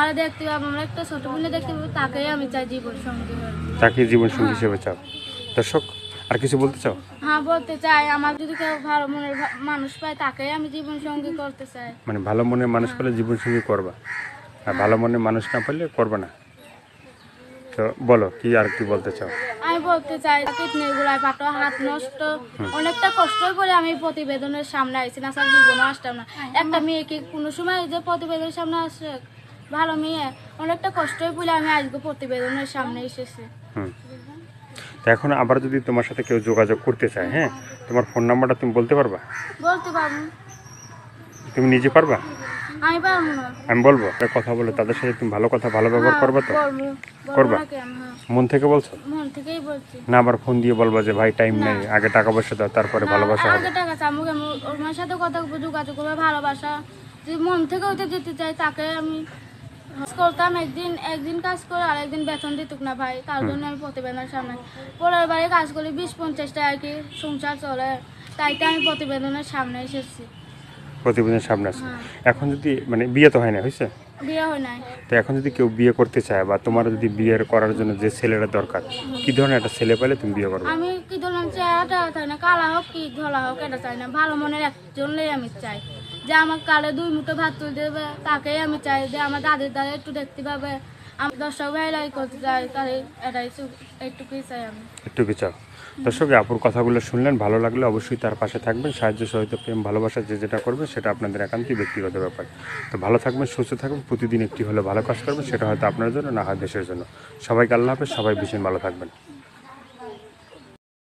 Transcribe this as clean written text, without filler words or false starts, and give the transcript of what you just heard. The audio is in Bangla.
কারে দেখতে পাবো, আমরা একটা ছোট বোনে দেখতে পাবো, তাকেই আমি চাই জীবন সঙ্গী। তাকে জীবন সঙ্গী হিসেবে চাও। দর্শক আর কিছু বলতে চাও? হ্যাঁ বলতে চাই, আমার যদি কেউ ভালো মনের মানুষ পায় তাকেই আমি জীবন সঙ্গী করতে চাই। মানে ভালো মনের মানুষ পেলে জীবন সঙ্গী করবা, আর ভালো মনের মানুষ না পেলে করবে না। তো বলো কি আর কি বলতে চাও? আমি বলতে চাই কিডনি গুলায় পাটো হাত নষ্ট, অনেকটা কষ্ট করে আমি প্রতিবেদনের সামনে আইছি, না স্যার জীবনও আসতাম না। একটা মেয়ে কি কোনো সময় যে প্রতিবেদনের সামনে আসে, ভালো মেয়ে অনেকটা কষ্টই বলে আমি আজকে প্রতিবেদনের সামনে এসেছি। তো এখন আবার যদি তোমার সাথে কেউ যোগাযোগ করতে চায়, হ্যাঁ, তোমার ফোন নাম্বারটা তুমি বলতে পারবা? বলতে পারবো। তুমি নিজে পারবা? আমি পারবো না। আমি বলবো একটা কথা বলে তাদের সাথে তুমি ভালো কথা ভালো ব্যবহার করবা তো? বলবো। করবা? না কেন? হ্যাঁ, মন থেকে বলছো মন থেকেই বলছি। না? আবার ফোন দিয়ে বলবা যে ভাই টাইম নেই, আগে টাকা পয়সা দাও তারপরে ভালোবাসা হবে? আগে টাকা চামু কেমন ওর সাথে কথা যোগাযোগ করবে, ভালোবাসা যে মন থেকে ওইটা যেতে চাই তাকে আমি করতাম। একদিন কাজ করে আর একদিন বেতন দিতুক না ভাই, তার জন্য আমি প্রতিবেদনের সামনে পরের বারে কাজ করি 20-50 টাকা কি সংসার চলে, তাই তো আমি প্রতিবেদনের সামনে এসেছি। প্রতিবেদনের সামনে আছে। এখন যদি মানে বিয়ে তো হয় না, হয়েছে? বিয়ে হয় নাই। তো এখন যদি কেউ বিয়ে করতে চায় বা তোমার যদি বিয়ের করার জন্য যে ছেলেটা দরকার, কি ধরনের একটা ছেলে পেলে তুমি বিয়ে করবে? আমি কি ধরলাম চেহারাটা চাই না, কালা হোক কি ধলা হোক এটা চাই না, ভালো মনের একজনই আমি চাই, যে আমার কালে 2 মুঠো ভাত তুলে দেবে তাকেই আমি চাই, যে আমার দাদির দ্বারা একটু দেখতে পাবে, আমি দর্শক ভাইলাই করতে চাই, তাহলে এটাই একটুকুই চাই আমি। একটু কি চাও? দর্শক আপুর কথাগুলো শুনলেন, ভালো লাগলে অবশ্যই তার পাশে থাকবেন, সাহায্য সহায়তা প্রেম ভালোবাসা যে যেটা করবেন সেটা আপনাদের একান্তই ব্যক্তিগত ব্যাপার। তো ভালো থাকবেন, সুস্থ থাকবেন, প্রতিদিন একটি হলে ভালো কাজ করবেন, সেটা হয়তো আপনার জন্য না হয় দেশের জন্য। সবাইকে আল্লাহ হাফেজ, সবাই ভীষণ ভালো থাকবেন।